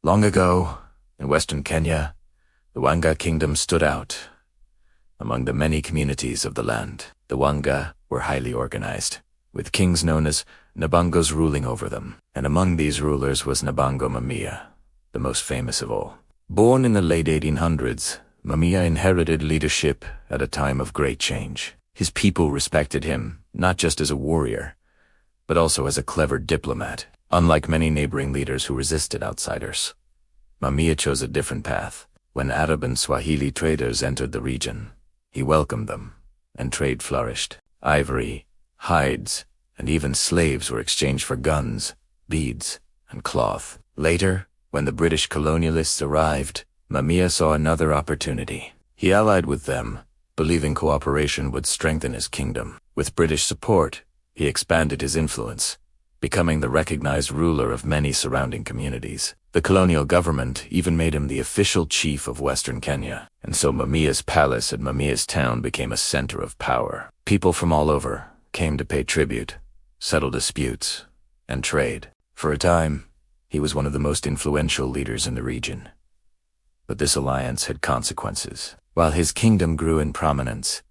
Long ago, in western Kenya, the Wanga Kingdom stood out. Among the many communities of the land, the Wanga were highly organized, with kings known as Nabongos ruling over them. And among these rulers was Nabongo Mumia, the most famous of all. Born in the late 1800s, Mumia inherited leadership at a time of great change. His people respected him, not just as a warrior, but also as a clever diplomat. Unlike many neighboring leaders who resisted outsiders, Mumia chose a different path. When Arab and Swahili traders entered the region, he welcomed them, and trade flourished. Ivory, hides, and even slaves were exchanged for guns, beads, and cloth. Later, when the British colonialists arrived, Mumia saw another opportunity. He allied with them, believing cooperation would strengthen his kingdom. With British support, he expanded his influence, becoming the recognized ruler of many surrounding communities. The colonial government even made him the official chief of Western Kenya, and so Mumia's palace at Mumia's town became a center of power. People from all over came to pay tribute, settle disputes, and trade. For a time, he was one of the most influential leaders in the region. But this alliance had consequences. While his kingdom grew in prominence,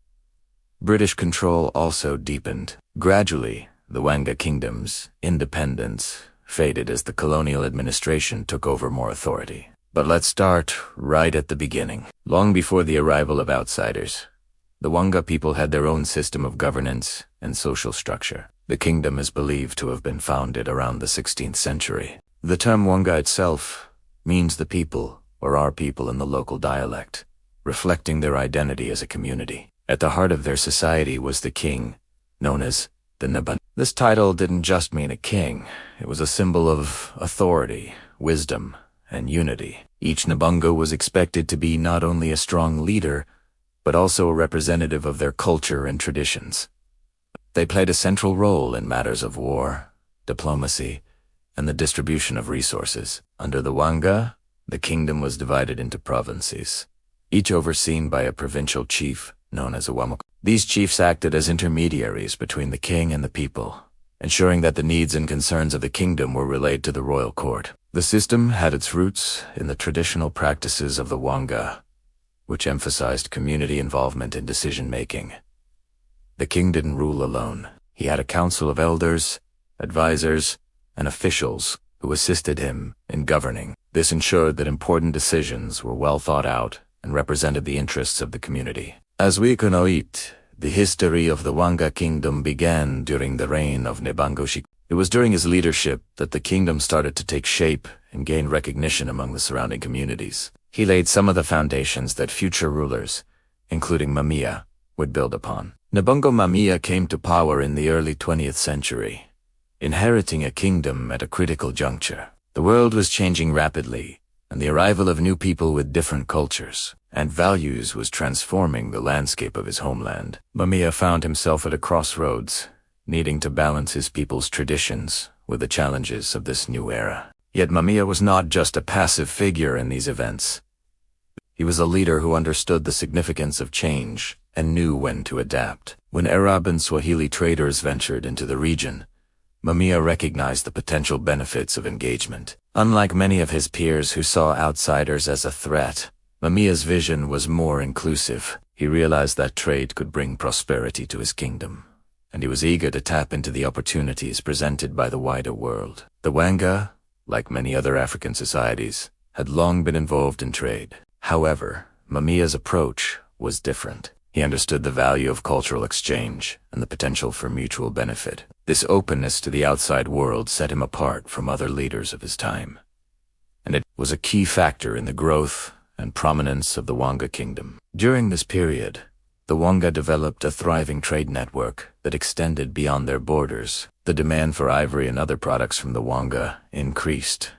British control also deepened. Gradually, the Wanga Kingdom's independence faded as the colonial administration took over more authority. But let's start right at the beginning. Long before the arrival of outsiders, the Wanga people had their own system of governance and social structure. The kingdom is believed to have been founded around the 16th century. The term Wanga itself means the people, or our people in the local dialect, reflecting their identity as a community. At the heart of their society was the king, known as the Nabongo. This title didn't just mean a king. It was a symbol of authority, wisdom, and unity. Each Nabongo was expected to be not only a strong leader, but also a representative of their culture and traditions. They played a central role in matters of war, diplomacy, and the distribution of resources. Under the Wanga, the kingdom was divided into provinces, each overseen by a provincial chief known as a Wamako. These chiefs acted as intermediaries between the king and the people, ensuring that the needs and concerns of the kingdom were relayed to the royal court. The system had its roots in the traditional practices of the Wanga, which emphasized community involvement in decision-making. The king didn't rule alone. He had a council of elders, advisors, and officials who assisted him in governing. This ensured that important decisions were well thought out and represented the interests of the community. As we can know it, the history of the Wanga Kingdom began during the reign of Nabongo. It was during his leadership that the kingdom started to take shape and gain recognition among the surrounding communities. He laid some of the foundations that future rulers, including Mumia, would build upon. Nabongo Mumia came to power in the early 20th century, inheriting a kingdom at a critical juncture. The world was changing rapidly, and the arrival of new people with different cultures and values was transforming the landscape of his homeland. Mumia found himself at a crossroads, needing to balance his people's traditions with the challenges of this new era. Yet Mumia was not just a passive figure in these events. He was a leader who understood the significance of change and knew when to adapt. When Arab and Swahili traders ventured into the region, Mumia recognized the potential benefits of engagement. Unlike many of his peers who saw outsiders as a threat, Mumia's vision was more inclusive. He realized that trade could bring prosperity to his kingdom, and he was eager to tap into the opportunities presented by the wider world. The Wanga, like many other African societies, had long been involved in trade. However, Mumia's approach was different. He understood the value of cultural exchange and the potential for mutual benefit. This openness to the outside world set him apart from other leaders of his time, and it was a key factor in the growth and prominence of the Wanga Kingdom. During this period, the Wanga developed a thriving trade network that extended beyond their borders. The demand for ivory and other products from the Wanga increased,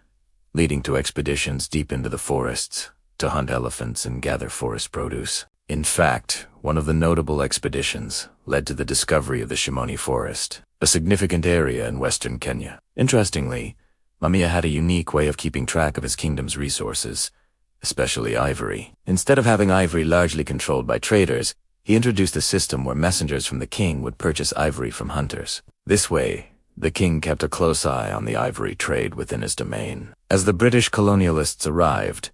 leading to expeditions deep into the forests to hunt elephants and gather forest produce. In fact, one of the notable expeditions led to the discovery of the Shimoni Forest, a significant area in western Kenya. Interestingly, Mumia had a unique way of keeping track of his kingdom's resources, especially ivory. Instead of having ivory largely controlled by traders, he introduced a system where messengers from the king would purchase ivory from hunters. This way, The king kept a close eye on the ivory trade within his domain. As the British colonialists arrived,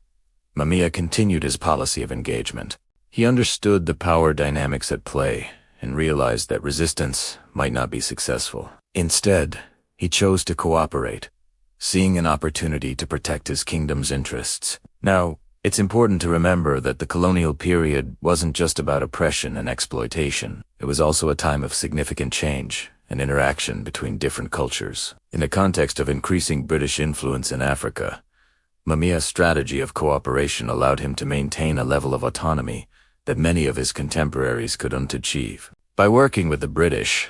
Mumia continued his policy of engagement. He understood the power dynamics at play and realized that resistance might not be successful. Instead, he chose to cooperate, seeing an opportunity to protect his kingdom's interests. Now, it's important to remember that the colonial period wasn't just about oppression and exploitation. It was also a time of significant change and interaction between different cultures. In the context of increasing British influence in Africa, Mumia's strategy of cooperation allowed him to maintain a level of autonomy that many of his contemporaries couldn't achieve. By working with the British,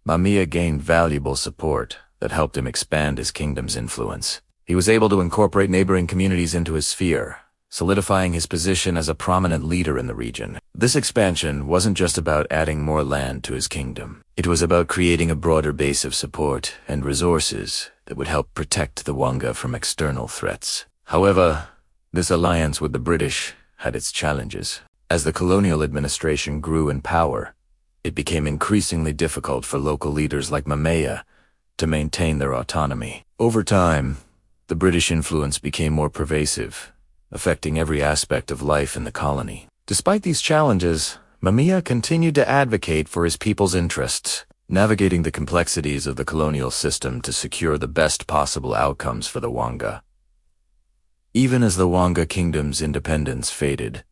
Mumia gained valuable support that helped him expand his kingdom's influence. He was able to incorporate neighboring communities into his sphere, solidifying his position as a prominent leader in the region. This expansion wasn't just about adding more land to his kingdom. It was about creating a broader base of support and resources that would help protect the Wanga from external threats. However, this alliance with the British had its challenges. As the colonial administration grew in power, it became increasingly difficult for local leaders like Mumia to maintain their autonomy. Over time, the British influence became more pervasive, affecting every aspect of life in the colony. Despite these challenges, Mumia continued to advocate for his people's interests, navigating the complexities of the colonial system to secure the best possible outcomes for the Wanga. Even as the Wanga Kingdom's independence faded,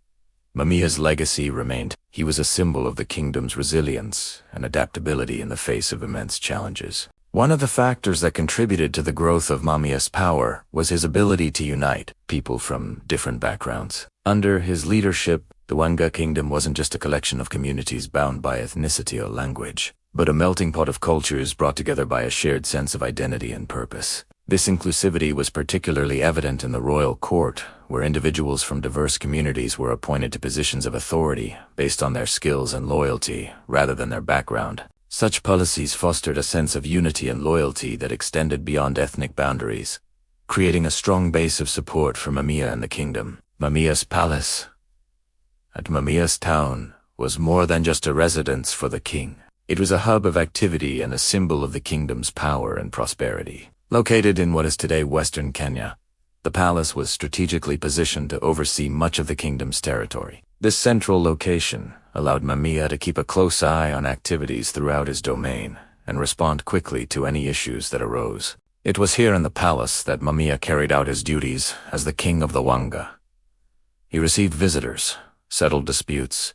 Mumia's legacy remained. He was a symbol of the kingdom's resilience and adaptability in the face of immense challenges. One of the factors that contributed to the growth of Mumia's power was his ability to unite people from different backgrounds. Under his leadership, the Wanga Kingdom wasn't just a collection of communities bound by ethnicity or language, but a melting pot of cultures brought together by a shared sense of identity and purpose. This inclusivity was particularly evident in the royal court, where individuals from diverse communities were appointed to positions of authority based on their skills and loyalty rather than their background. Such policies fostered a sense of unity and loyalty that extended beyond ethnic boundaries, creating a strong base of support for Mumia and the kingdom. Mumia's palace at Mumia's town was more than just a residence for the king. It was a hub of activity and a symbol of the kingdom's power and prosperity. Located in what is today Western Kenya, the palace was strategically positioned to oversee much of the kingdom's territory. This central location allowed Mumia to keep a close eye on activities throughout his domain and respond quickly to any issues that arose. It was here in the palace that Mumia carried out his duties as the king of the Wanga. He received visitors, settled disputes,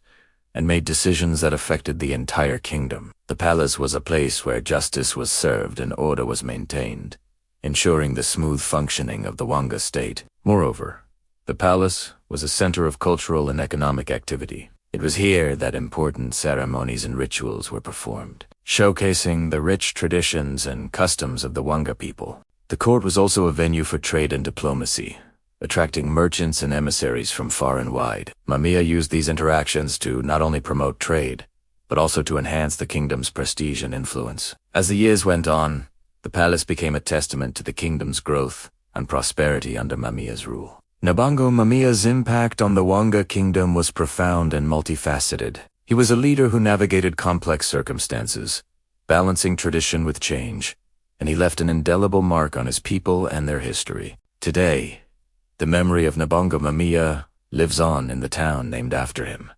and made decisions that affected the entire kingdom. The palace was a place where justice was served and order was maintained, ensuring the smooth functioning of the Wanga state. Moreover, the palace was a center of cultural and economic activity. It was here that important ceremonies and rituals were performed, showcasing the rich traditions and customs of the Wanga people. The court was also a venue for trade and diplomacy, attracting merchants and emissaries from far and wide. Mumia used these interactions to not only promote trade, but also to enhance the kingdom's prestige and influence. As the years went on, the palace became a testament to the kingdom's growth and prosperity under Mumia's rule. Nabongo Mumia's impact on the Wanga Kingdom was profound and multifaceted. He was a leader who navigated complex circumstances, balancing tradition with change, and he left an indelible mark on his people and their history. Today, the memory of Nabongo Mumia lives on in the town named after him.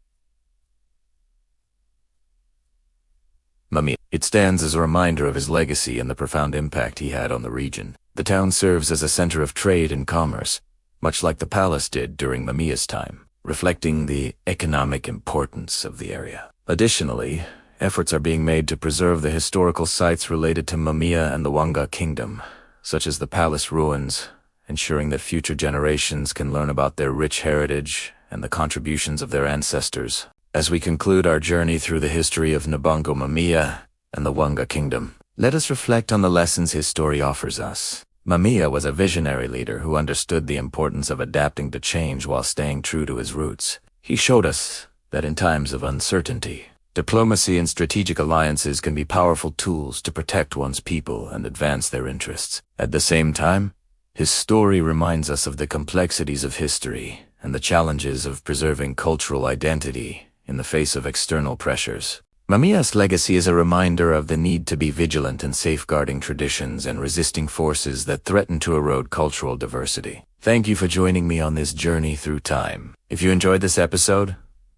Mumia. It stands as a reminder of his legacy and the profound impact he had on the region. The town serves as a center of trade and commerce, much like the palace did during Mumia's time, reflecting the economic importance of the area. Additionally, efforts are being made to preserve the historical sites related to Mumia and the Wanga Kingdom, such as the palace ruins, ensuring that future generations can learn about their rich heritage and the contributions of their ancestors. As we conclude our journey through the history of Nabongo Mumia and the Wanga Kingdom, let us reflect on the lessons his story offers us. Mumia was a visionary leader who understood the importance of adapting to change while staying true to his roots. He showed us that in times of uncertainty, diplomacy and strategic alliances can be powerful tools to protect one's people and advance their interests. At the same time, his story reminds us of the complexities of history and the challenges of preserving cultural identity in the face of external pressures. Mumia's legacy is a reminder of the need to be vigilant in safeguarding traditions and resisting forces that threaten to erode cultural diversity. Thank you for joining me on this journey through time. If you enjoyed this episode,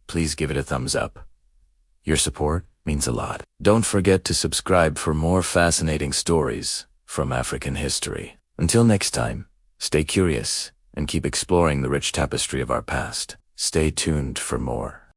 please give it a thumbs up. Your support means a lot. Don't forget to subscribe for more fascinating stories from African history. Until next time, stay curious and keep exploring the rich tapestry of our past. Stay tuned for more.